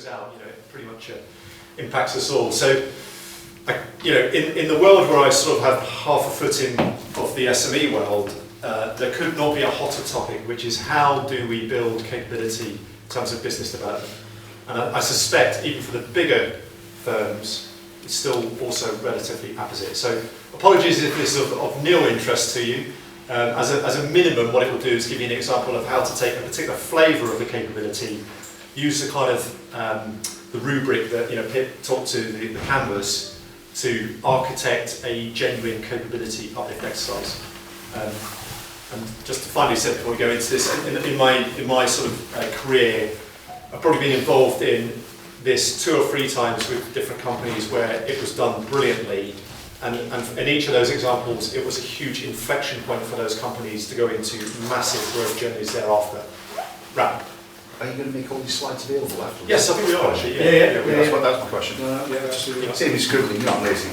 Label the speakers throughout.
Speaker 1: goes out, it pretty much impacts us all. So, in the world where I sort of have half a foot in of the SME world, there could not be a hotter topic, which is how do we build capability in terms of business development. And I suspect even for the bigger firms, it's still also relatively apposite. So apologies if this is of nil interest to you. As a minimum, what it will do is give you an example of how to take a particular flavour of the capability, use the kind of the rubric that Pip talked to, the canvas, to architect a genuine capability uplift exercise. And just to finally say before we go into this, in my sort of career, I've probably been involved in this 2 or 3 times with different companies where it was done brilliantly. And in each of those examples, it was a huge inflection point for those companies to go into massive growth journeys thereafter. Right.
Speaker 2: Are you going to make all these slides available afterwards?
Speaker 1: Yes, I think we are actually.
Speaker 2: That's my question. See me scribbling, not lazy.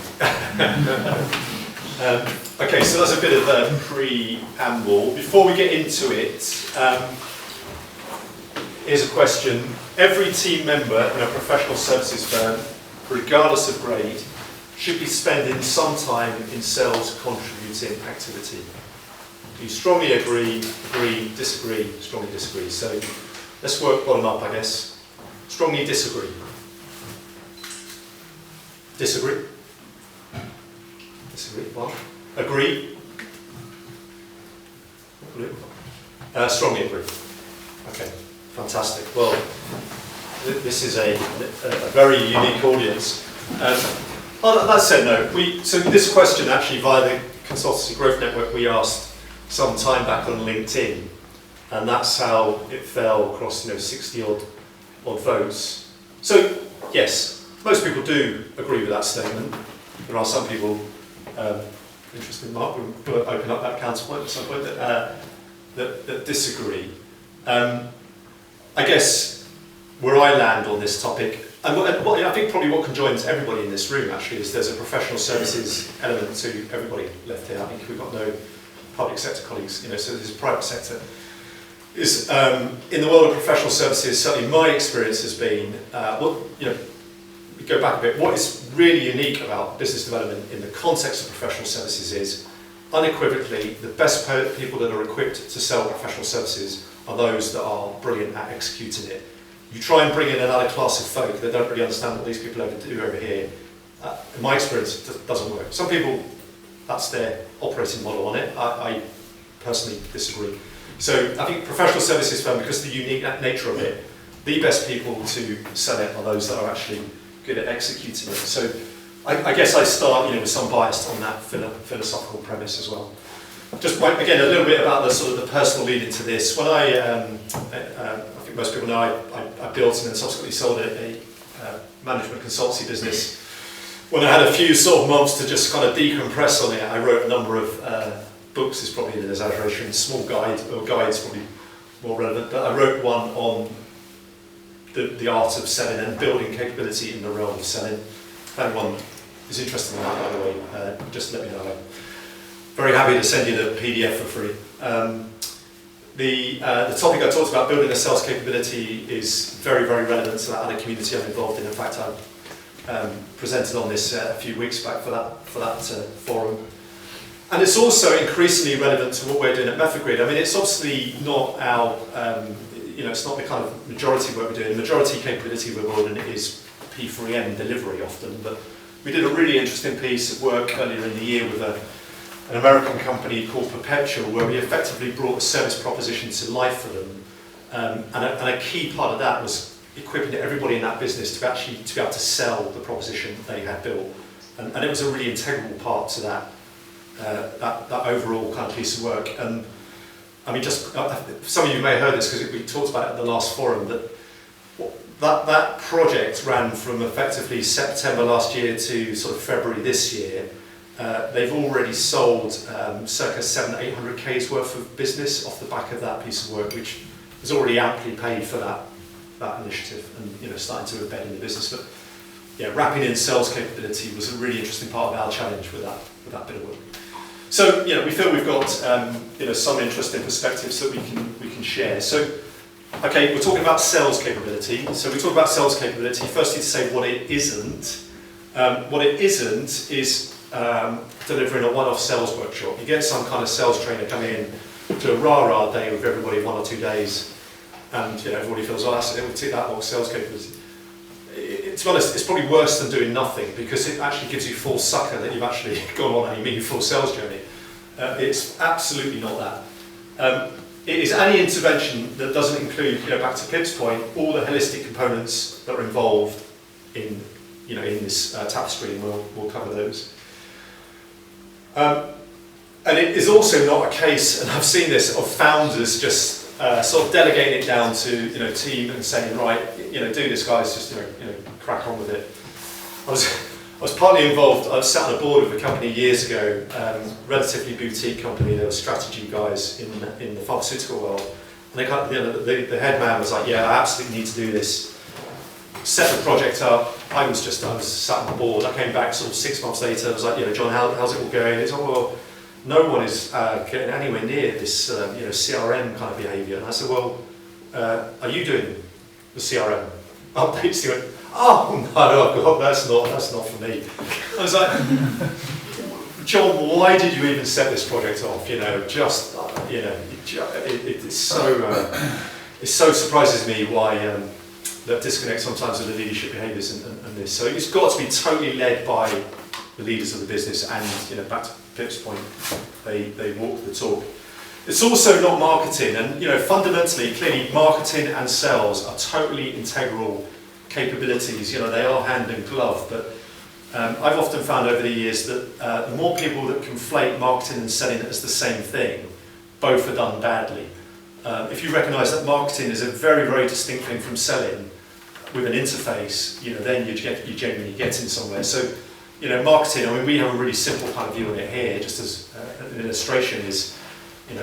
Speaker 1: Okay, so that's a bit of a preamble. Before we get into it, here's a question. Every team member in a professional services firm, regardless of grade, should be spending some time in sales contributing activity. Do you strongly agree, disagree, strongly disagree? So let's work bottom up, I guess. Strongly disagree. Disagree? Disagree, well, agree? Strongly agree. Okay, fantastic. Well, this is a very unique audience. That said, no. So this question actually via the Consultancy Growth Network we asked some time back on LinkedIn, and that's how it fell across 60 odd votes. So yes, most people do agree with that statement. There are some people, interesting Mark, we'll open up that counterpoint at some point, that disagree. I guess where I land on this topic, and I think probably what conjoins everybody in this room actually is there's a professional services element to everybody left here. I think we've got no public sector colleagues, so there's a private sector. In the world of professional services, certainly my experience has been, we go back a bit, what is really unique about business development in the context of professional services is unequivocally the best people that are equipped to sell professional services are those that are brilliant at executing it. You try and bring in another class of folk that don't really understand what these people do over here. In my experience, it doesn't work. Some people, that's their operating model on it. I personally disagree. So I think professional services firm, because of the unique nature of it, the best people to sell it are those that are actually good at executing it. So I guess I start with some bias on that philosophical premise as well. Just again, a little bit about the sort of the personal lead into this. When I think most people know I built and then subsequently sold a management consultancy business. When I had a few sort of months to just kind of decompress on it, I wrote a number of books, is probably an exaggeration, small guides probably more relevant, but I wrote one on the art of selling and building capability in the realm of selling. If anyone is interested in that, by the way, just let me know. I'm very happy to send you the PDF for free. The topic I talked about, building a sales capability, is very, very relevant to that other community I'm involved in. In fact, I presented on this a few weeks back for that forum. And it's also increasingly relevant to what we're doing at MethodGrid. I mean, it's obviously not our, it's not the kind of majority work we're doing. The majority capability we're building is P3M delivery often, but we did a really interesting piece of work earlier in the year with an American company called Perpetual, where we effectively brought a service proposition to life for them. And a key part of that was equipping everybody in that business to be able to sell the proposition they had built. And it was a really integral part to that overall kind of piece of work. And I mean, just some of you may have heard this because we talked about it at the last forum, that project ran from effectively September last year to sort of February this year. They've already sold circa 700-800K's worth of business off the back of that piece of work, which was already amply paid for that initiative and starting to embed in the business. But yeah, wrapping in sales capability was a really interesting part of our challenge with that bit of work. So we feel we've got some interesting perspectives that we can share. So Okay, we're talking about sales capability. So we talk about sales capability. Firstly, to say what it isn't. What it isn't is delivering a one-off sales workshop. You get some kind of sales trainer come in to a rah-rah day with everybody 1 or 2 days, and everybody feels, oh, that's it, we'll take that more sales capability. To be honest, it's probably worse than doing nothing, because it actually gives you false succour that you've actually gone on any meaningful sales journey. It's absolutely not that. It is any intervention that doesn't include, back to Pip's point, all the holistic components that are involved in, in this tapestry, and we'll cover those. And it is also not a case, and I've seen this, of founders just sort of delegating it down to team and saying, right, do this, guys, just crack on with it. I was partly involved. I was sat on a board of a company years ago, relatively boutique company. They were strategy guys in the pharmaceutical world, and the head man was like, yeah, I absolutely need to do this. Set the project up. I was sat on the board. I came back sort of 6 months later. I was like, John, how's it all going? It's well, no one is getting anywhere near this CRM kind of behaviour. And I said, well, are you doing the CRM updates? He went, oh no, God, that's not for me. I was like, John, why did you even set this project off? It so surprises me why that disconnect sometimes with the leadership behaviours and this. So it's got to be totally led by the leaders of the business, and back to Pip's point, they walk the talk. It's also not marketing, and fundamentally, clearly, marketing and sales are totally integral capabilities. They are hand in glove, but I've often found over the years that the more people that conflate marketing and selling as the same thing, both are done badly. If you recognise that marketing is a very, very distinct thing from selling with an interface, then you genuinely get in somewhere. So, marketing, we have a really simple kind of view on it here, just as an illustration is,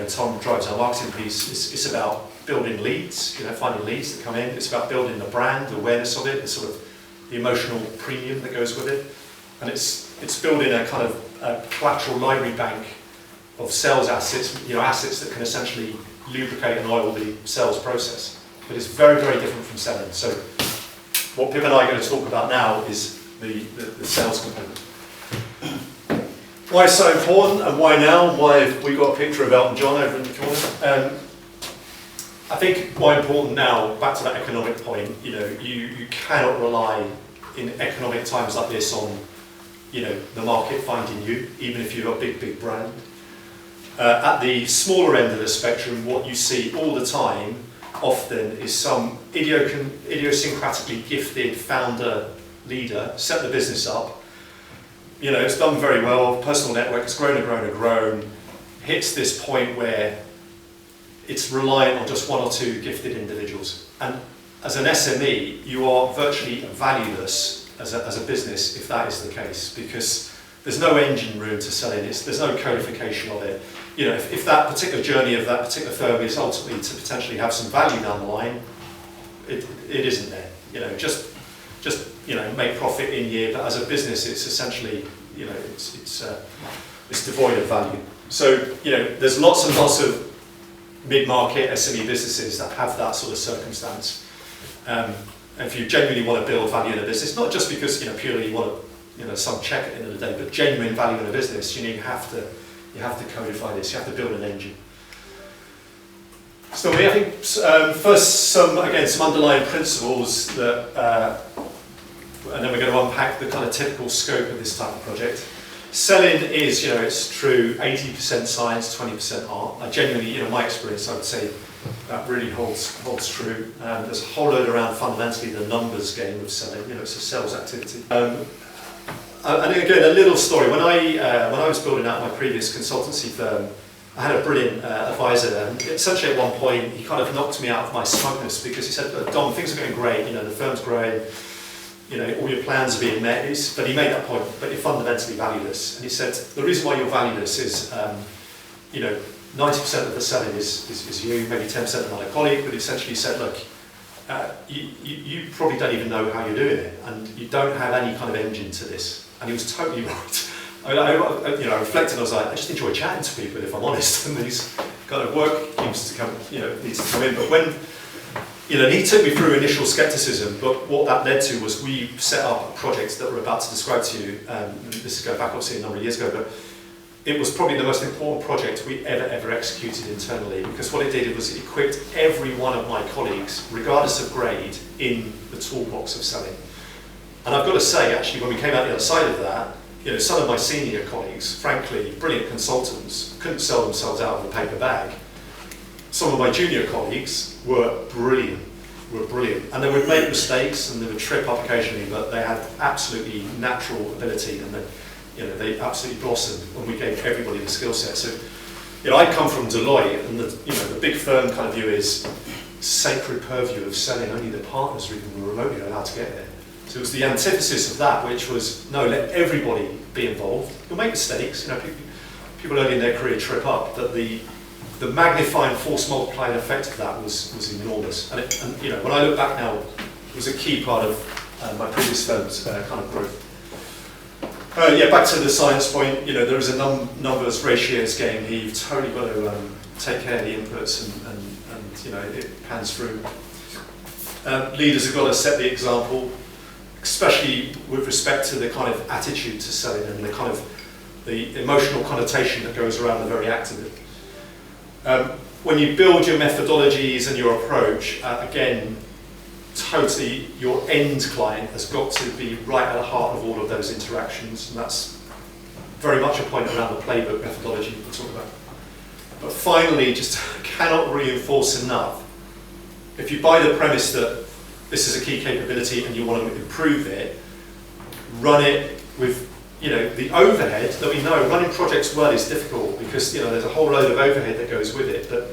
Speaker 1: Tom drives our marketing piece. It's about building leads, finding leads that come in. It's about building the brand, the awareness of it, the sort of the emotional premium that goes with it. And it's building a kind of a collateral library bank of sales assets, assets that can essentially lubricate and oil the sales process. But it's very, very different from selling. So what Pip and I are going to talk about now is the sales component. Why it's so important, and why now? Why have we got a picture of Elton John over in the corner? I think why important now, back to that economic point, you cannot rely in economic times like this on, the market finding you, even if you've got a big, big brand. At the smaller end of the spectrum, what you see all the time, often, is some idiosyncratically gifted founder, leader, set the business up. It's done very well, personal network, it's grown and grown and grown, hits this point where it's reliant on just 1 or 2 gifted individuals. And as an SME, you are virtually valueless as a business if that is the case, because there's no engine room to sell in, there's no codification of it. If that particular journey of that particular firm is ultimately to potentially have some value down the line, it isn't there. Just make profit in year, but as a business, it's essentially, it's devoid of value. So, there's lots and lots of mid-market SME businesses that have that sort of circumstance. And if you genuinely want to build value in a business, not just because purely you want to some check at the end of the day, but genuine value in a business, you have to codify this. You have to build an engine. So I think first some underlying principles that, and then we're going to unpack the kind of typical scope of this type of project. Selling is, it's true, 80% science, 20% art. I genuinely, my experience, I would say that really holds true. There's a whole load around fundamentally the numbers game of selling. It's a sales activity. And again, a little story. When I was building out my previous consultancy firm, I had a brilliant advisor, and essentially at one point he kind of knocked me out of my smugness, because he said, "Look, Dom, things are going great. The firm's growing. All your plans are being met." But he made that point, but you're fundamentally valueless. And he said, the reason why you're valueless is, 90% of the selling is you, maybe 10% another colleague, but essentially he said, look, you probably don't even know how you're doing it, and you don't have any kind of engine to this. And he was totally right. I reflected, I was like, I just enjoy chatting to people, if I'm honest, and these kind of work needs to come in. But and he took me through initial skepticism, but what that led to was we set up a project that we're about to describe to you. This is going back obviously a number of years ago, but it was probably the most important project we ever executed internally, because what it did was it equipped every one of my colleagues, regardless of grade, in the toolbox of selling. And I've got to say, actually, when we came out the other side of that, some of my senior colleagues, frankly, brilliant consultants, couldn't sell themselves out of a paper bag. Some of my junior colleagues were brilliant, and they would make mistakes and they would trip up occasionally, but they had absolutely natural ability, and they absolutely blossomed when we gave everybody the skill set. So, I come from Deloitte, and the big firm kind of view is sacred purview of selling. Only the partners are even remotely allowed to get there. So it was the antithesis of that, which was no, let everybody be involved. You'll make mistakes. People early in their career trip up, but the magnifying force multiplying effect of that was enormous. And when I look back now, it was a key part of my previous firm's kind of growth. Back to the science point. There is a numbers ratios game here. You've totally got to take care of the inputs, and it pans through. Leaders have got to set the example, especially with respect to the kind of attitude to selling and the kind of the emotional connotation that goes around the very act of it. When you build your methodologies and your approach, again, totally your end client has got to be right at the heart of all of those interactions, and that's very much a point around the playbook methodology we'll talk about. But finally, just cannot reinforce enough, if you buy the premise that this is a key capability and you want to improve it, run it with the overhead that we know. Running projects well is difficult because there's a whole load of overhead that goes with it, but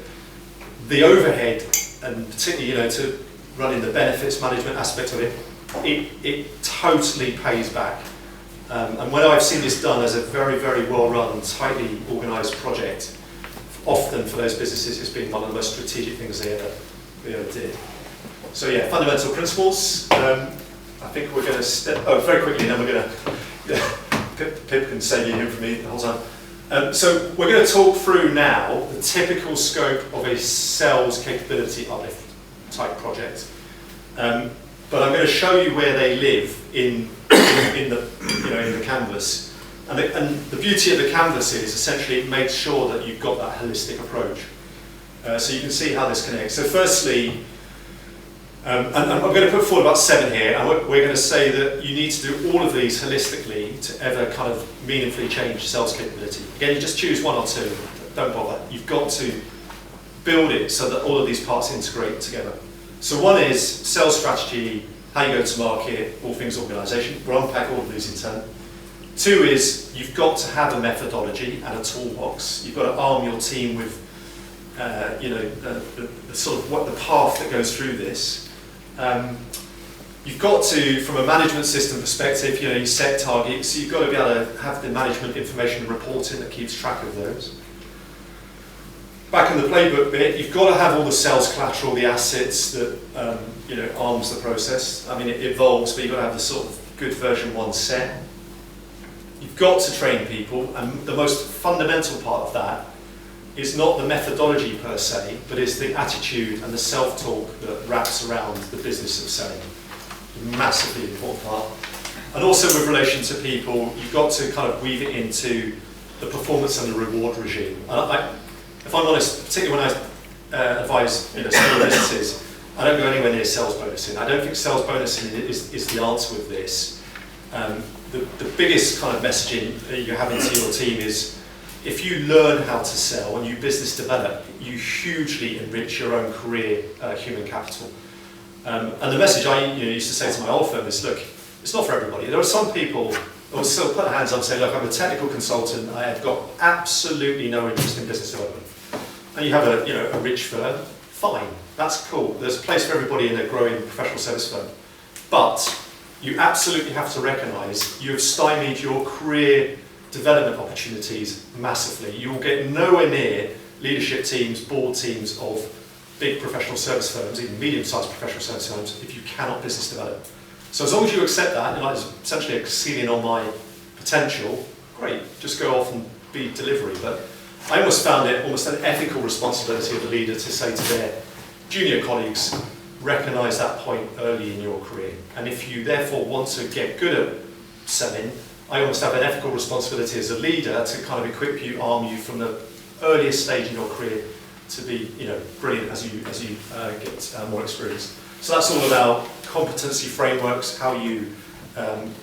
Speaker 1: the overhead, and particularly to running the benefits management aspect of it, it totally pays back. And when I've seen this done as a very, very well run, tightly organised project, often for those businesses it's been one of the most strategic things they ever did. So fundamental principles. I think we're going to step very quickly, and then we're going to Pip can save you here from me the whole time. So we're going to talk through now the typical scope of a sales capability uplift type project. But I'm going to show you where they live in the canvas. And the beauty of the canvas is essentially it makes sure that you've got that holistic approach. So you can see how this connects. So firstly, and I'm going to put forward about 7 here, and we're going to say that you need to do all of these holistically to ever kind of meaningfully change sales capability. Again, you just choose 1 or 2, don't bother. You've got to build it so that all of these parts integrate together. So 1 is sales strategy, how you go to market, all things organisation. We'll unpack all of these in turn. 2 is you've got to have a methodology and a toolbox. You've got to arm your team with the sort of what the path that goes through this. You've got to, from a management system perspective, you set targets, so you've got to be able to have the management information reporting that keeps track of those. Back in the playbook bit, you've got to have all the sales collateral, the assets that arms the process. I mean, it evolves, but you've got to have the sort of good version 1 set. You've got to train people, and the most fundamental part of that is not the methodology per se, but it's the attitude and the self-talk that wraps around the business of selling. Massively important part. And also with relation to people, you've got to kind of weave it into the performance and the reward regime. And if I'm honest, particularly when I advise small businesses, I don't go anywhere near sales bonusing. I don't think sales bonusing is the answer with this. The biggest kind of messaging that you're having to your team is, if you learn how to sell and you business develop, you hugely enrich your own career human capital. And the message I used to say to my old firm is, look, it's not for everybody. There are some people who will still put their hands up and say, look, I'm a technical consultant, I have got absolutely no interest in business development. And you have a rich firm, fine, that's cool. There's a place for everybody in a growing professional service firm. But you absolutely have to recognise you have stymied your career development opportunities massively. You will get nowhere near leadership teams, board teams of big professional service firms, even medium-sized professional service firms, if you cannot business develop. So as long as you accept that, and it's essentially a ceiling on my potential, great, just go off and be delivery. But I almost found it almost an ethical responsibility of the leader to say to their junior colleagues, recognise that point early in your career. And if you therefore want to get good at selling, I almost have an ethical responsibility as a leader to kind of equip you, arm you from the earliest stage in your career to be, brilliant as you get more experience. So that's all about competency frameworks, how you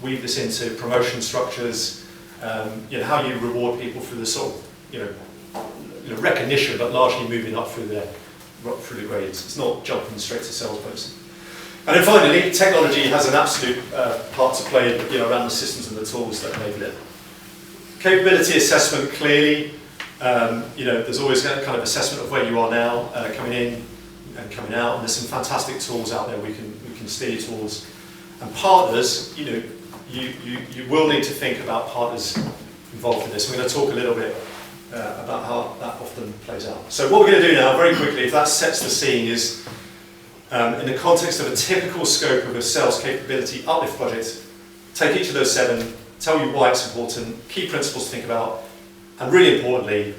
Speaker 1: weave this into promotion structures, how you reward people through the sort of, recognition, but largely moving up through the grades. It's not jumping straight to salesperson. And then finally, technology has an absolute part to play, around the systems and the tools that enable it. Capability assessment, clearly, there's always a kind of assessment of where you are now, coming in and coming out, and there's some fantastic tools out there we can steer you towards. And partners, you will need to think about partners involved in this. We're going to talk a little bit about how that often plays out. So what we're going to do now, very quickly, if that sets the scene, is in the context of a typical scope of a sales capability uplift project, take each of those 7, tell you why it's important, key principles to think about, and really importantly,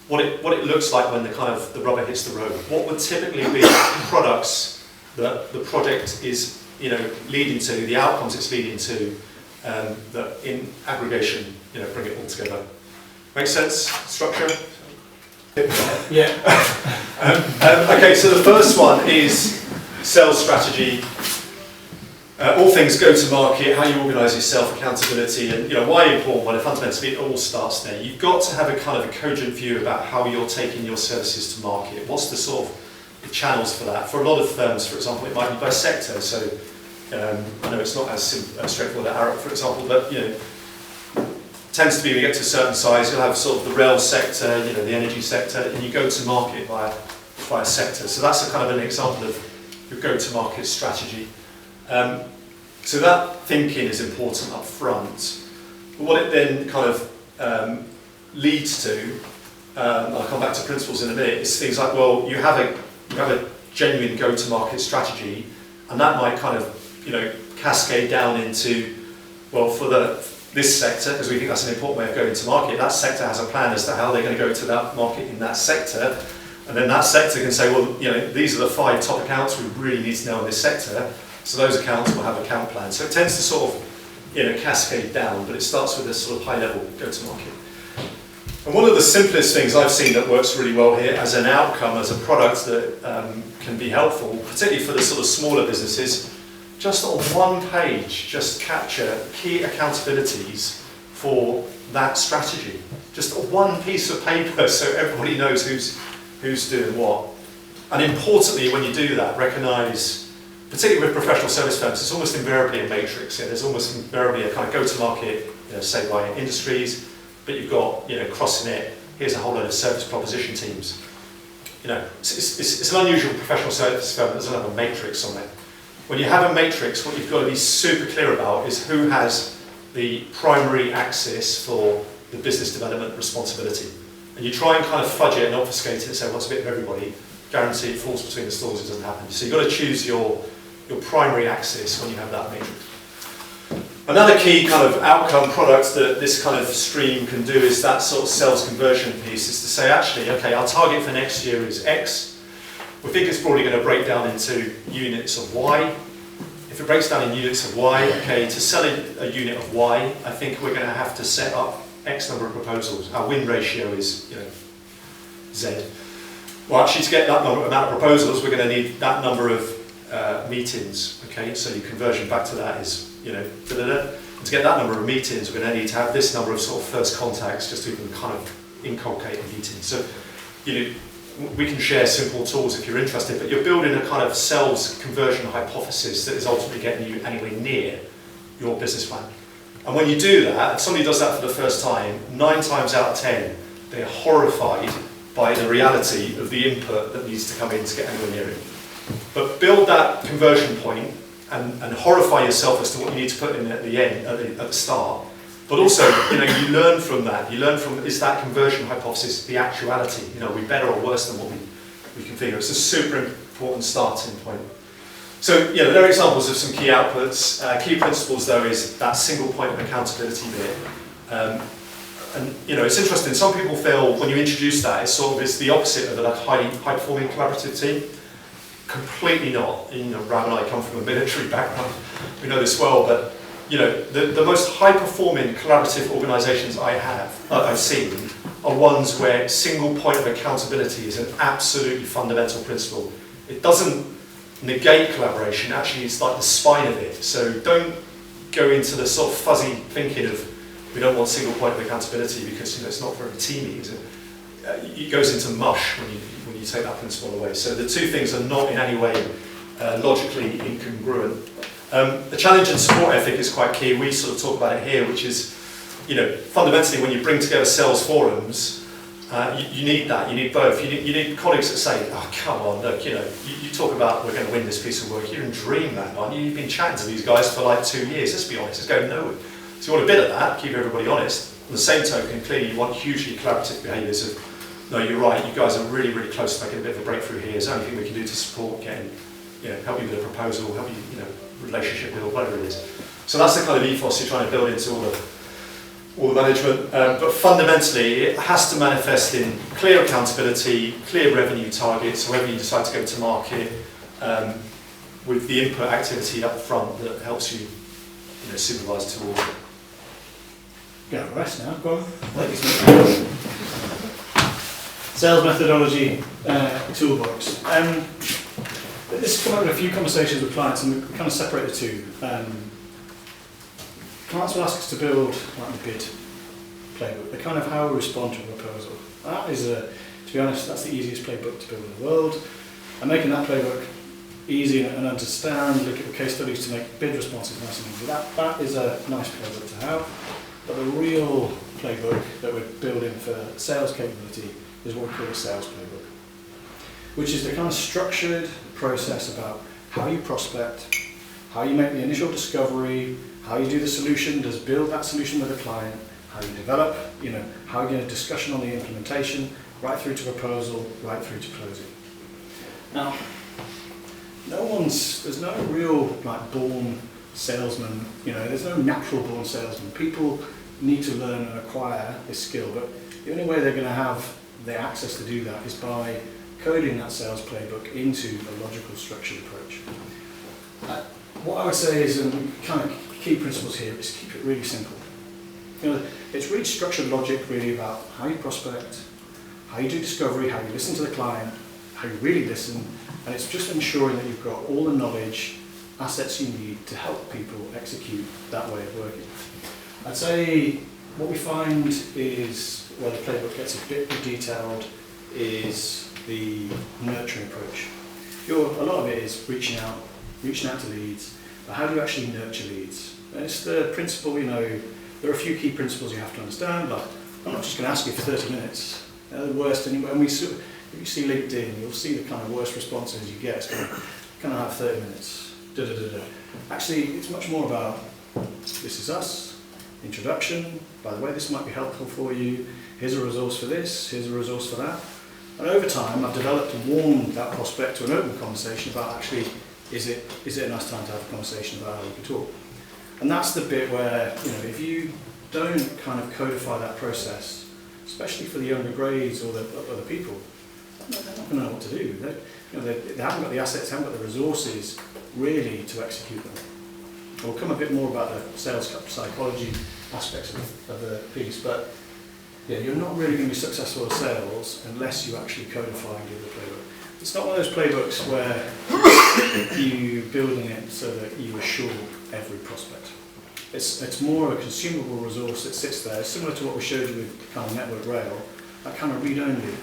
Speaker 1: what it looks like when the rubber hits the road. What would typically be products that the project is leading to, the outcomes it's leading to, that in aggregation bring it all together. Make sense? Structure?
Speaker 3: Yeah.
Speaker 1: Okay, so the first one is sales strategy. All things go to market, how you organise yourself, accountability, and why important. Well, fundamentally it all starts there. You've got to have a kind of a cogent view about how you're taking your services to market. What's the sort of the channels for that? For a lot of firms, for example, it might be by sector. So I know it's not as straightforward at Arup, for example, but tends to be when you get to a certain size, you'll have sort of the rail sector, the energy sector, and you go to market by a sector. So that's a kind of an example of your go-to-market strategy. So that thinking is important up front. But what it then kind of leads to, and I'll come back to principles in a minute, is things like, well, you have a genuine go-to-market strategy, and that might kind of cascade down into, well, for this sector, because we think that's an important way of going to market, that sector has a plan as to how they're going to go to that market in that sector, and then that sector can say, well, these are the 5 top accounts we really need to know in this sector, so those accounts will have account plans. So it tends to sort of, cascade down, but it starts with this sort of high-level go-to-market. And one of the simplest things I've seen that works really well here as an outcome, as a product that can be helpful, particularly for the sort of smaller businesses, just on one page, just capture key accountabilities for that strategy. Just one piece of paper so everybody knows who's doing what. And importantly, when you do that, recognise, particularly with professional service firms, it's almost invariably a matrix. There's almost invariably a kind of go-to-market, say by industries, but you've got, crossing it, here's a whole load of service proposition teams. It's an unusual professional service firm that doesn't have a matrix on it. When you have a matrix, what you've got to be super clear about is who has the primary access for the business development responsibility. And you try and kind of fudge it and obfuscate it and say, well, it's a bit of everybody. Guarantee it falls between the stools, it doesn't happen. So you've got to choose your primary access when you have that matrix. Another key kind of outcome product that this kind of stream can do is that sort of sales conversion piece, is to say, actually, okay, our target for next year is X. We think it's probably going to break down into units of Y. If it breaks down in units of Y, okay, to sell a unit of Y, I think we're going to have to set up X number of proposals. Our win ratio is, Z. Well, actually, to get that amount of proposals, we're going to need that number of meetings. Okay, so your conversion back to that is, And to get that number of meetings, we're going to need to have this number of sort of first contacts, just to even kind of inculcate a meeting. So, we can share simple tools if you're interested, but you're building a kind of sales conversion hypothesis that is ultimately getting you anywhere near your business plan. And when you do that, if somebody does that for the first time, 9 times out of 10, they're horrified by the reality of the input that needs to come in to get anywhere near it. But build that conversion point and horrify yourself as to what you need to put in at the end, at the start. But also, you learn from that. You learn from, is that conversion hypothesis the actuality? Are we better or worse than what we configure? It's a super important starting point. So, there are examples of some key outputs. Key principles, though, is that single point of accountability bit. And it's interesting. Some people feel when you introduce that, it's the opposite of a high-performing collaborative team. Completely not. You know, Ram and I come from a military background. We know this well, but you know, the most high-performing collaborative organisations I've seen are ones where single point of accountability is an absolutely fundamental principle. It doesn't negate collaboration, actually it's like the spine of it. So don't go into the sort of fuzzy thinking of we don't want single point of accountability because you know, it's not very teamy, is it? It goes into mush when you take that principle away. So the two things are not in any way logically incongruent. The challenge and support ethic is quite key. We sort of talk about it here, which is, you know, fundamentally when you bring together sales forums, you need that. You need both. You need colleagues that say, "Oh, come on, look, you know, you talk about we're going to win this piece of work. You can dream that, aren't you? You've been chatting to these guys for like 2 years. Let's be honest, it's going nowhere." So you want a bit of that, keep everybody honest. On the same token, clearly you want hugely collaborative behaviours of, no, you're right. You guys are really, really close to making a bit of a breakthrough here. Is there anything we can do to support getting, you know, help you with a proposal, help you, you know, relationship with or whatever it is. So that's the kind of ethos you're trying to build into all the management. But fundamentally, it has to manifest in clear accountability, clear revenue targets, wherever you decide to go to market, with the input activity up front that helps you, you know, supervise towards it.
Speaker 3: Get the rest now. Go on. Sales methodology toolbox. This has come up in a few conversations with clients, and we kind of separate the two. Clients will ask us to build like a bid playbook, the kind of how we respond to a proposal. That is, to be honest, that's the easiest playbook to build in the world. And making that playbook easy and understand, look at the case studies to make bid responses nice and easy. That is a nice playbook to have. But the real playbook that we're building for sales capability is what we call a sales playbook, which is the kind of structured process about how you prospect, how you make the initial discovery, how you do the solution, does build that solution with a client, how you develop, you know, how you get a discussion on the implementation, right through to proposal, right through to closing. Now, there's no real like born salesman, you know, there's no natural born salesman. People need to learn and acquire this skill, but the only way they're going to have the access to do that is by coding that sales playbook into a logical structured approach. What I would say is, and kind of key principles here, is keep it really simple. You know, it's really structured logic really about how you prospect, how you do discovery, how you listen to the client, how you really listen, and it's just ensuring that you've got all the knowledge, assets you need to help people execute that way of working. I'd say what we find is where the playbook gets a bit more detailed is the nurturing approach. A lot of it is reaching out to leads, but how do you actually nurture leads? And it's the principle, you know, there are a few key principles you have to understand, like I'm not just going to ask you for 30 minutes. The worst, and if you see LinkedIn, you'll see the kind of worst responses you get. It's going to kind of have 30 minutes. Actually, it's much more about, this is us, introduction, by the way, this might be helpful for you, here's a resource for this, here's a resource for that. And over time, I've developed and warmed that prospect to an open conversation about actually, is it a nice time to have a conversation about how we can talk? And that's the bit where, you know, if you don't kind of codify that process, especially for the younger grades or the other people, they're not going to know what to do. They haven't got the assets, haven't got the resources really to execute them. We'll come a bit more about the sales psychology aspects of the piece, but yeah, you're not really going to be successful at sales unless you actually codify and give the playbook. It's not one of those playbooks where you're building it so that you assure every prospect. It's more of a consumable resource that sits there, similar to what we showed you with kind of network rail, that kind of read only.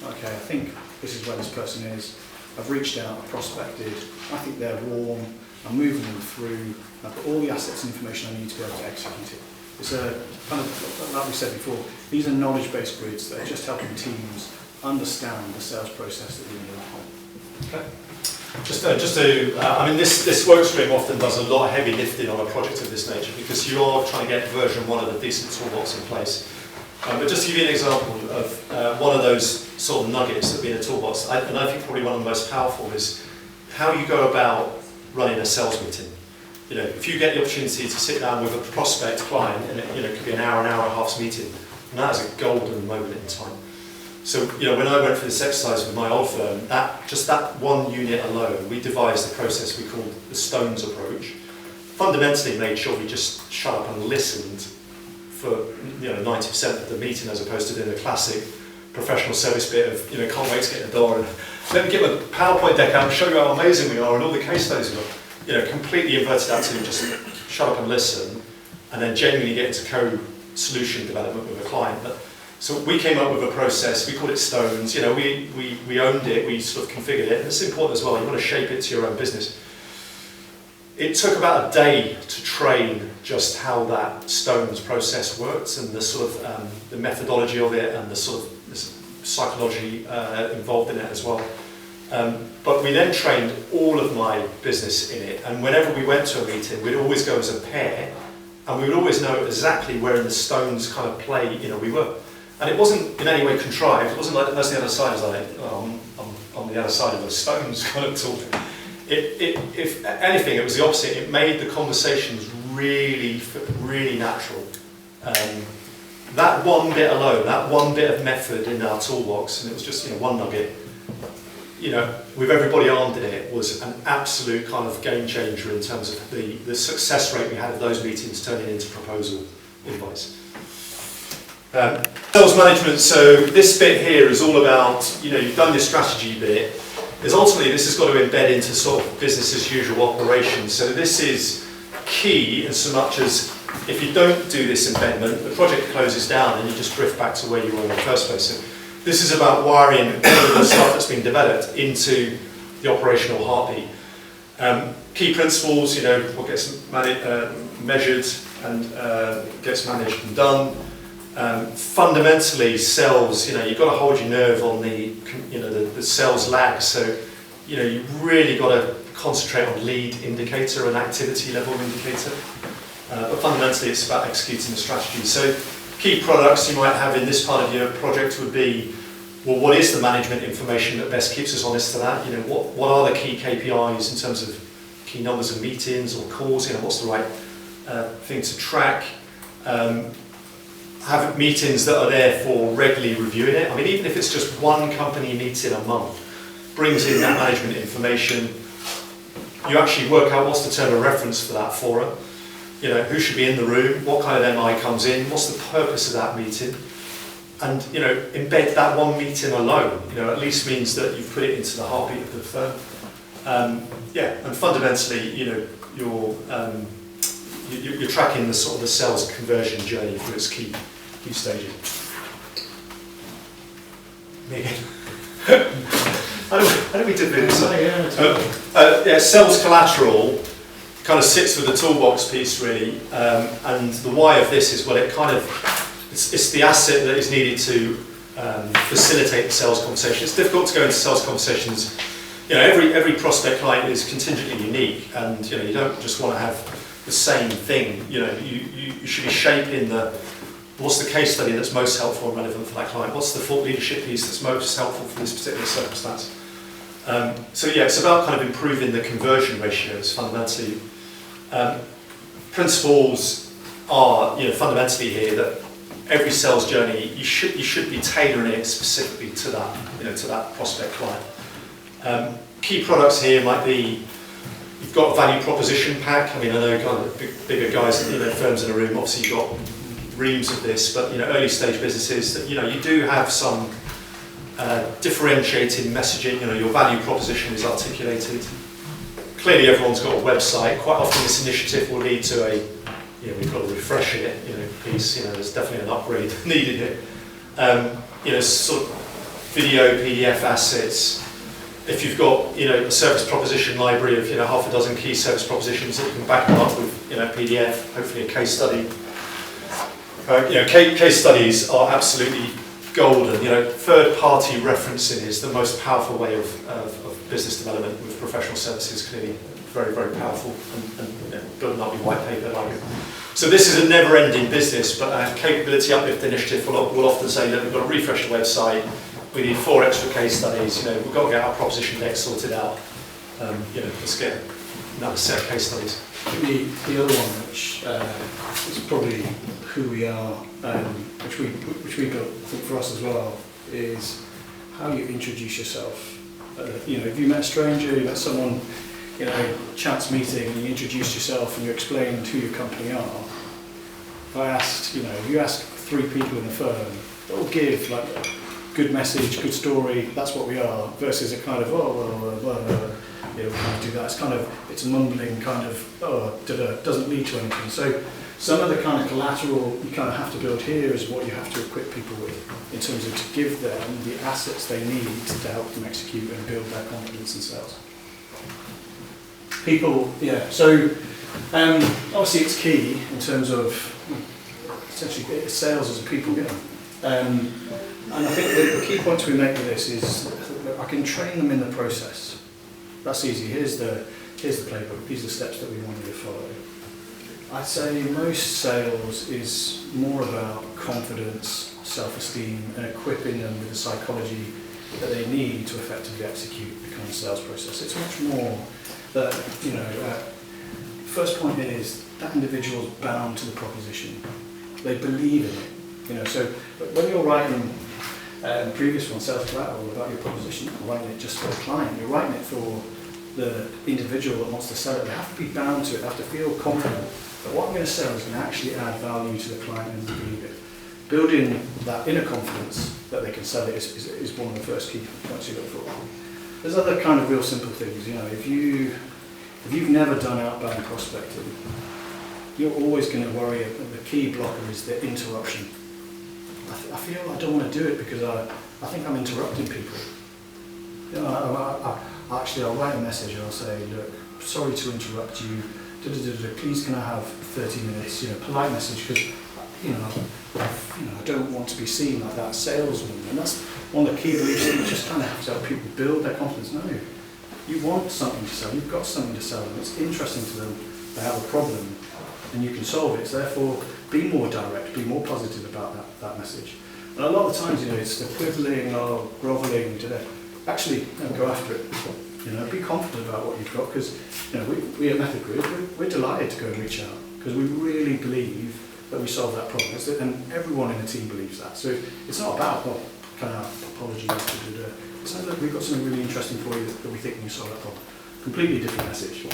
Speaker 3: Okay, I think this is where this person is. I've reached out, I've prospected, I think they're warm, I'm moving them through, I've got all the assets and information I need to be able to execute it. It's a kind of, like we said before, these are knowledge-based grids that are just helping teams understand the sales process that we need.
Speaker 1: Okay. I mean, this work stream often does a lot of heavy lifting on a project of this nature because you are trying to get version 1 of the decent toolbox in place. But just to give you an example of one of those sort of nuggets that be in a toolbox, and I think probably one of the most powerful is how you go about running a sales meeting. You know, if you get the opportunity to sit down with a prospect client, and it could be an hour and a half's meeting, and that is a golden moment in time. So, when I went through this exercise with my old firm, that one unit alone, we devised a process we called the Stones approach. Fundamentally made sure we just shut up and listened for 90% of the meeting, as opposed to doing the classic professional service bit of can't wait to get in the door and let me get my PowerPoint deck out and show you how amazing we are and all the case studies we've got. Completely inverted that to just shut up and listen, and then genuinely get into co-solution development with a client. So we came up with a process, we called it Stones. We owned it, we sort of configured it, and it's important as well. You want to shape it to your own business. It took about a day to train just how that Stones process works, and the sort of the methodology of it, and the sort of psychology involved in it as well. But we then trained all of my business in it, and whenever we went to a meeting, we'd always go as a pair, and we would always know exactly where in the Stones kind of play we were. And it wasn't in any way contrived. It wasn't like the person on the other side was like, I'm on the other side of the Stones kind of talk. If anything, it was the opposite. It made the conversations really, really natural. That one bit alone, that one bit of method in our toolbox, and it was just one nugget, with everybody armed in it, was an absolute kind of game changer in terms of the success rate we had of those meetings turning into proposal invites. Sales management, so this bit here is all about, you've done your strategy bit, ultimately this has got to embed into sort of business as usual operations. So this is key in so much as if you don't do this embedment, the project closes down and you just drift back to where you were in the first place. So this is about wiring all of the stuff that's been developed into the operational heartbeat. Key principles, what gets measured and gets managed and done. Fundamentally, sales, you've got to hold your nerve on the sales lag. So, you've really got to concentrate on lead indicator and activity level indicator. But fundamentally, it's about executing the strategy. So, key products you might have in this part of your project would be, well, what is the management information that best keeps us honest to that? What are the key KPIs in terms of key numbers of meetings or calls? What's the right thing to track? Have meetings that are there for regularly reviewing it. I mean, even if it's just one company meeting a month, brings in that management information. You actually work out what's the term of reference for that forum. Who should be in the room, what kind of MI comes in, what's the purpose of that meeting, and embed that one meeting alone. At least means that you've put it into the heartbeat of the firm. And fundamentally, you're tracking the sort of the sales conversion journey through its key staging. Me again. How do we do this? Sales collateral kind of sits with the toolbox piece really, and the why of this is, well, it's the asset that is needed to facilitate the sales conversation. It's difficult to go into sales conversations. Every prospect client is contingently unique, and you don't just want to have the same thing. You should be shaping what's the case study that's most helpful and relevant for that client? What's the thought leadership piece that's most helpful for this particular circumstance? It's about kind of improving the conversion ratios fundamentally. Principles are fundamentally here that every sales journey you should be tailoring it specifically to that to that prospect client. Key products here might be, you've got a value proposition pack. I mean, I know kind of bigger guys, firms in a room, obviously you've got reams of this, but early stage businesses that you do have some differentiating messaging. Your value proposition is articulated. Clearly, everyone's got a website. Quite often, this initiative will lead to we've got to refresh it. Piece. There's definitely an upgrade needed here. Sort of video, PDF assets. If you've got a service proposition library of half a dozen key service propositions that you can back them up with PDF, hopefully a case study. Case studies are absolutely golden. Third-party referencing is the most powerful way of business development with professional services. Clearly, very, very powerful, and building up your white paper library. So this is a never-ending business, but a capability uplift initiative will often say that we've got to refresh the website. We need 4 extra case studies. We've got to get our proposition deck sorted out. Let's get another set of case studies.
Speaker 3: The other one, which is probably who we are, which we built, I think, for us as well, is how you introduce yourself. You know, if you met a stranger, you met someone, you know, chance meeting, and you introduced yourself and you explained who your company are. If I asked, you know, if you ask 3 people in the firm, they'll give like a good message, good story, that's what we are, versus a kind of, you know, we can't do that. It's kind of, it's mumbling kind of, doesn't lead to anything. So some of the kind of collateral you kind of have to build here is what you have to equip people with, in terms of to give them the assets they need to help them execute and build their confidence in sales. People, yeah, so obviously it's key in terms of essentially sales as a people game. And I think the key points we make with this is I can train them in the process. That's easy. Here's the playbook. These are the steps that we want you to follow. I'd say most sales is more about confidence, self-esteem, and equipping them with the psychology that they need to effectively execute the kind of sales process. It's much more that, you know, first point is that individual's bound to the proposition. They believe in it. You know, so when you're writing previous one, sales collateral, about your proposition, you're writing it just for the client, you're writing it for the individual that wants to sell it. They have to be bound to it, they have to feel confident that what I'm going to sell is going to actually add value to the client and believe it. Building that inner confidence that they can sell it is one of the first key points you look for. There's other kind of real simple things, you know, if you've never done outbound prospecting, you're always going to worry. The key blocker is the interruption. I feel I don't want to do it because I think I'm interrupting people. You know, I'll write a message and I'll say, look, sorry to interrupt you. Please can I have 30 minutes? You know, polite message, because you know, I don't want to be seen like that salesman. And that's one of the key beliefs that you just kind of have to help people build their confidence. No, you want something to sell. You've got something to sell, and it's interesting to them. They have a problem, and you can solve it. So therefore, be more direct, be more positive about that message. And a lot of times, you know, it's the quibbling or grovelling. Actually, go after it. You know, be confident about what you've got, because you know we at Method Grid, we're delighted to go and reach out because we really believe that we solve that problem, and everyone in the team believes that. So it's not about kind of apologies. It's like, look, we've got something really interesting for you that we think can solve that problem. Completely different message.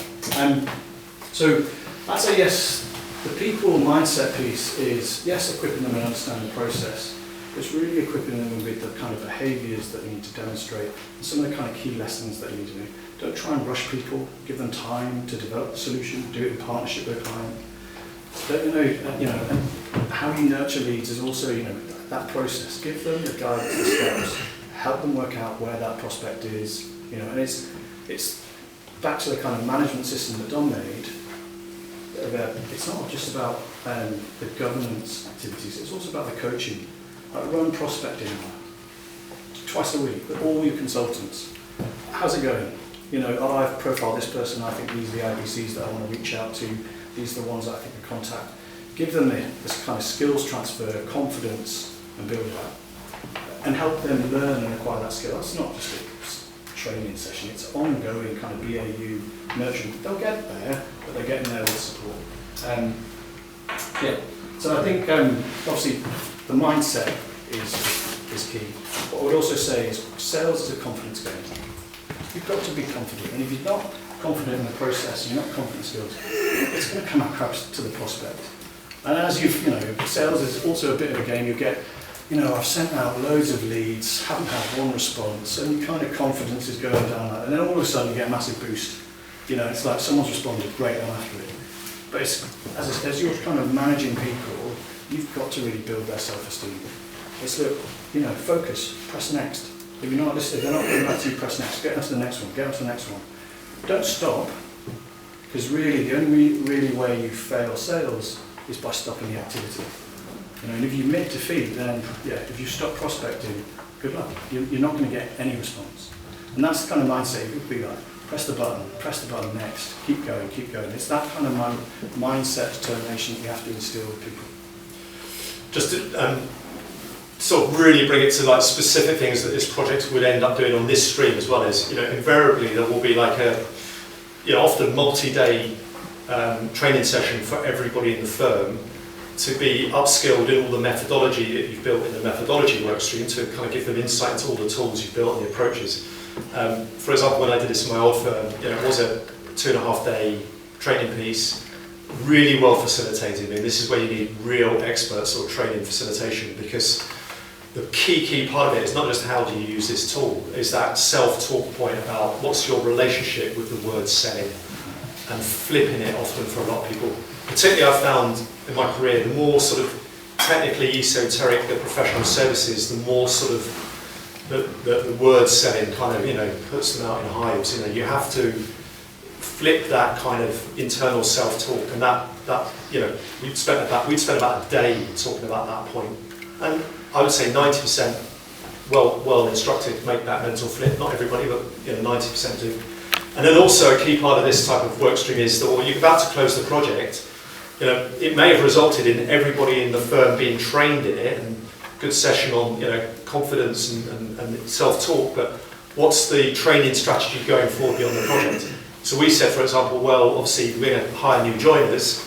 Speaker 3: So I'd say yes. The people mindset piece is yes, equipping them and understanding the process. It's really equipping them with the kind of behaviours that you need to demonstrate and some of the kind of key lessons that you need to do. Don't try and rush people, give them time to develop the solution, do it in partnership with a client. But, you know, and how you nurture leads is also, you know, that process. Give them the guidance, the steps, help them work out where that prospect is, you know, and it's back to the kind of management system that Don made. It's not just about the governance activities, it's also about the coaching. Like run prospecting twice a week with all your consultants. How's it going? You know, I've profiled this person, I think these are the IBCs that I want to reach out to, these are the ones that I think to contact. Give them this kind of skills transfer, confidence, and build it up. And help them learn and acquire that skill. That's not just a training session, it's ongoing kind of BAU nurturing. They'll get there, but they're getting there with support. Yeah, so I think obviously the mindset is key. What I would also say is sales is a confidence game. You've got to be confident, and if you're not confident in the process, you're not confident in skills, it's going to come across to the prospect. And as you know, sales is also a bit of a game. You get, you know, I've sent out loads of leads, haven't had one response, and your kind of confidence is going down that, and then all of a sudden you get a massive boost. You know, it's like someone's responded, great, I'm after it. But it's, as you're kind of managing people, you've got to really build their self-esteem. It's look, you know, focus, press next. If you're not listening, they're not coming back to you, press next, get on to the next one, get on to the next one. Don't stop, because really the only really way you fail sales is by stopping the activity. You know, and if you mid defeat, then yeah, if you stop prospecting, good luck. You're not going to get any response. And that's the kind of mindset you could be like, press the button next, keep going, keep going. It's that kind of mindset determination that you have to instill with people.
Speaker 1: Just to sort of really bring it to like specific things that this project would end up doing on this stream as well is, you know, invariably there will be like a, you know, often multi-day training session for everybody in the firm to be upskilled in all the methodology that you've built in the methodology work stream, to kind of give them insight into all the tools you've built and the approaches. For example, when I did this in my old firm, it was a 2.5 day training piece, really well facilitated. I mean, this is where you need real experts or training facilitation, because the key part of it is not just how do you use this tool, is that self-talk point about what's your relationship with the word selling, and flipping it often for a lot of people. Particularly I've found in my career, the more sort of technically esoteric the professional services, the more sort of the word selling kind of, puts them out in hives. You have to flip that kind of internal self-talk, and that we'd spent about a day talking about that point. And I would say 90% well instructed make that mental flip. Not everybody, but 90% do. And then also a key part of this type of work stream is that when you're about to close the project, it may have resulted in everybody in the firm being trained in it, and good session on confidence and self-talk, but what's the training strategy going forward beyond the project? So we said, for example, well, obviously we're going to hire new joiners.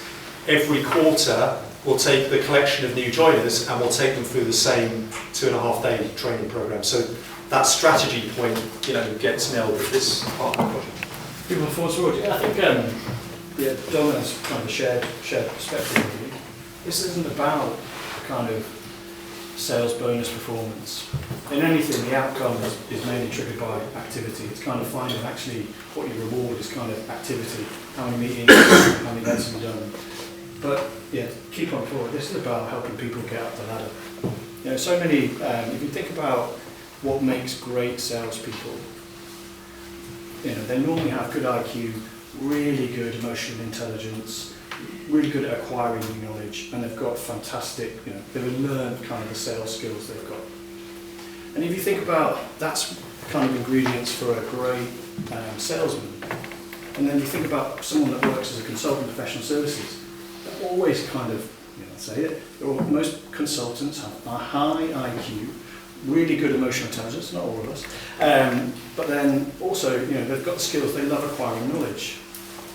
Speaker 1: Every quarter we'll take the collection of new joiners and we'll take them through the same 2.5 day training program. So that strategy point, gets nailed with this part of the project.
Speaker 3: People forward forward. Yeah, I think Dom has kind of a shared perspective with you. This isn't about kind of sales bonus performance. In anything, the outcome is mainly triggered by activity. It's kind of finding actually what you reward is kind of activity, how many meetings, how many events have you done. But yeah, keep on forward. This is about helping people get up the ladder. So many, if you think about what makes great salespeople, they normally have good IQ, really good emotional intelligence, really good at acquiring new knowledge, and they've got fantastic, they've learned kind of the sales skills they've got. And if you think about that's kind of ingredients for a great salesman, and then you think about someone that works as a consultant in professional services, they're always kind of, say it, most consultants have a high IQ, really good emotional intelligence, not all of us, but then also, they've got the skills, they love acquiring knowledge.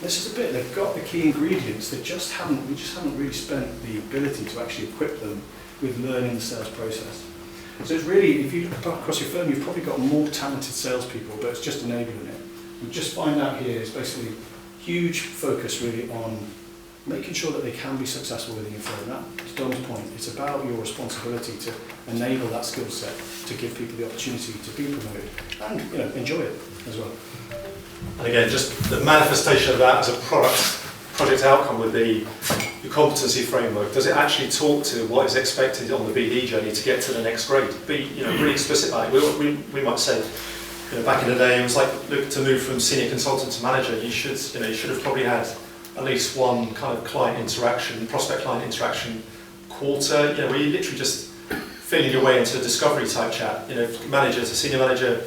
Speaker 3: This is a bit, they've got the key ingredients, we just haven't really spent the ability to actually equip them with learning the sales process. So it's really, if you look across your firm, you've probably got more talented salespeople, but it's just enabling it. We just find out here is basically huge focus really on making sure that they can be successful within your firm. That, to Dom's point, it's about your responsibility to enable that skill set to give people the opportunity to be promoted and enjoy it as well.
Speaker 1: And again, just the manifestation of that as a project outcome would be your competency framework. Does it actually talk to what is expected on the BD journey to get to the next grade? Be really explicit about it. We might say, back in the day, it was like, look, to move from senior consultant to manager, you should have probably had at least one kind of prospect client interaction quarter, where you literally just feeling your way into a discovery type chat. Manager to senior manager,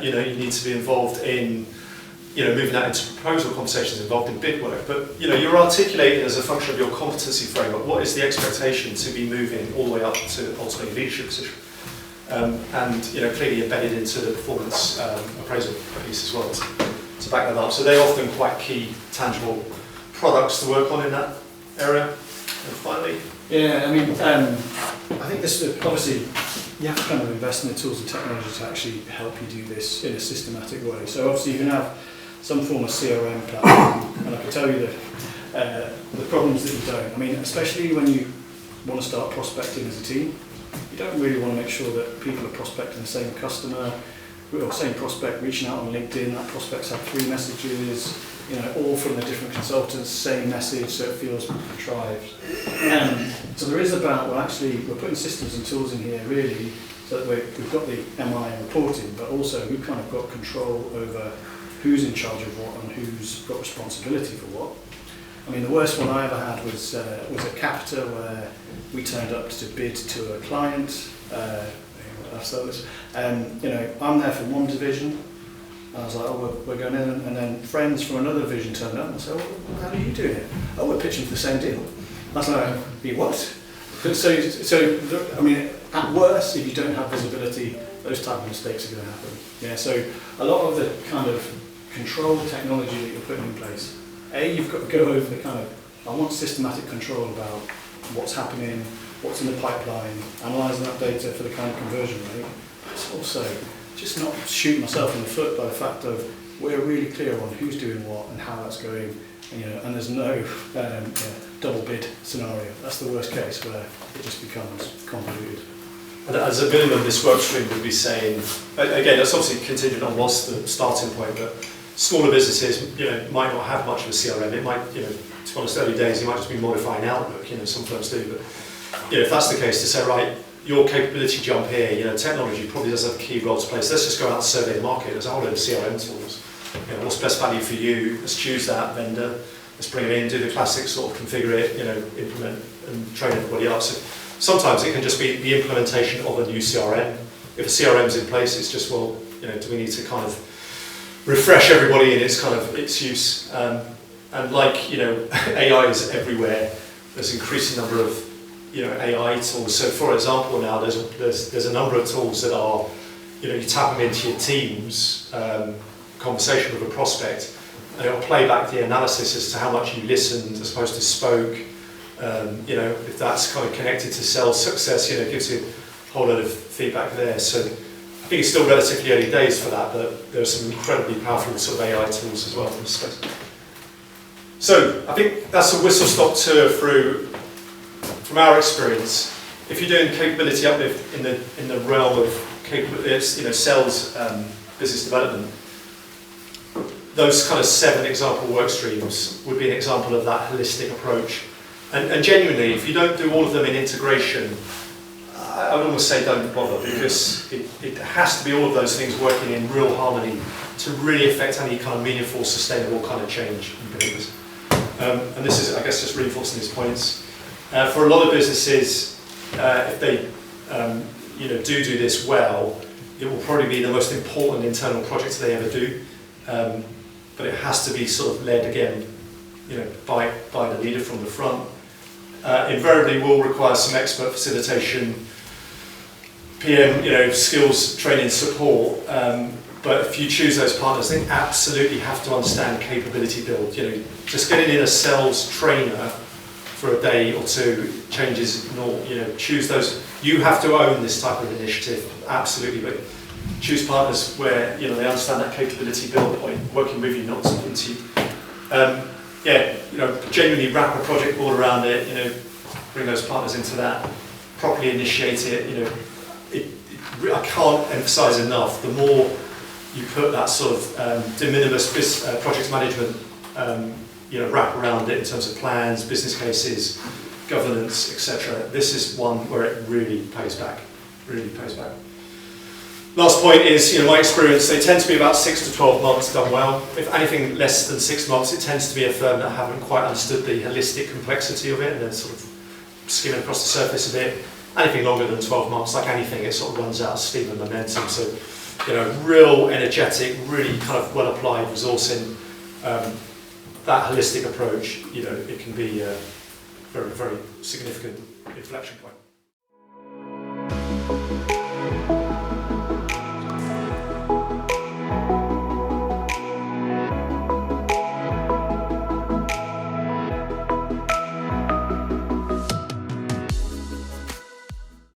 Speaker 1: you need to be involved in moving that into proposal conversations, involved in bid work, but you're articulating as a function of your competency framework what is the expectation to be moving all the way up to ultimately leadership position, and clearly embedded into the performance appraisal piece as well to back that up. So they're often quite key, tangible products to work on in that area. And finally,
Speaker 3: I think this is obviously you have to kind of invest in the tools and technology to actually help you do this in a systematic way. So obviously you can have some form of CRM platform, and I can tell you the problems that you don't. I mean, especially when you want to start prospecting as a team, you don't really want to make sure that people are prospecting the same customer, or same prospect reaching out on LinkedIn. That prospects have 3 messages, all from the different consultants, same message, so it feels contrived. So there is about, we're putting systems and tools in here really, so that we've got the MI and reporting, but also we've kind of got control over who's in charge of what and who's got responsibility for what. I mean, the worst one I ever had was at Capita, where we turned up to bid to a client. I'm there for one division. And I was like, we're going in, and then friends from another division turned up and said, how are you doing it? Oh, we're pitching for the same deal. I was like, what? So I mean, at worst, if you don't have visibility, those type of mistakes are going to happen. Yeah, so a lot of the kind of control technology that you're putting in place, you've got to go over the kind of, I want systematic control about what's happening, what's in the pipeline, analysing that data for the kind of conversion rate. It's also just not shooting myself in the foot by the fact of we're really clear on who's doing what and how that's going, and there's no double bid scenario. That's the worst case where it just becomes convoluted.
Speaker 1: And as a minimum, this work stream would be saying, again, that's obviously contingent on what's the starting point, but smaller businesses, might not have much of a CRM. It might, to be honest, early days, you might just be modifying Outlook, some firms do, but if that's the case, to say, right, your capability jump here, technology probably does have a key role to play, so let's just go out and survey the market. There's a whole load of CRM tools. What's best value for you? Let's choose that vendor, let's bring it in, do the classic sort of configure it, implement and train everybody up. So sometimes it can just be the implementation of a new CRM. If a CRM is in place, it's just, do we need to kind of refresh everybody in its use? And like, AI is everywhere. There's an increasing number of, AI tools. So for example, now there's a number of tools that are, you tap them into your Teams conversation with a prospect, and it'll play back the analysis as to how much you listened as opposed to spoke. If that's kind of connected to sales success, it gives you a whole lot of feedback there. So I think it's still relatively early days for that, but there are some incredibly powerful sort of AI tools as well in this space. So I think that's a whistle-stop tour through, from our experience. If you're doing capability uplift in the realm of sales, business development, those kind of 7 example work streams would be an example of that holistic approach. And genuinely, if you don't do all of them in integration, I would almost say don't bother, because it has to be all of those things working in real harmony to really affect any kind of meaningful, sustainable kind of change in business. And this is, I guess, just reinforcing these points. For a lot of businesses, if they do this well, it will probably be the most important internal project they ever do. But it has to be sort of led again, by the leader from the front. Invariably will require some expert facilitation, PM, skills, training, support. But if you choose those partners, they absolutely have to understand capability build. Just getting in a sales trainer for a day or two changes not. Choose those. You have to own this type of initiative, absolutely. But choose partners where they understand that capability build point, working with you, not against you. Genuinely wrap a project board around it. Bring those partners into that, properly initiate it. I can't emphasise enough. The more you put that sort of de minimis project management, wrap around it in terms of plans, business cases, governance, etc. This is one where it really pays back. Really pays back. Last point is, my experience, they tend to be about 6 to 12 months done well. If anything less than 6 months, it tends to be a firm that haven't quite understood the holistic complexity of it, and they're sort of skimming across the surface a bit. Anything longer than 12 months, like anything, it sort of runs out of steam and momentum. So, real energetic, really kind of well-applied resourcing, that holistic approach, it can be a very, very significant inflection point.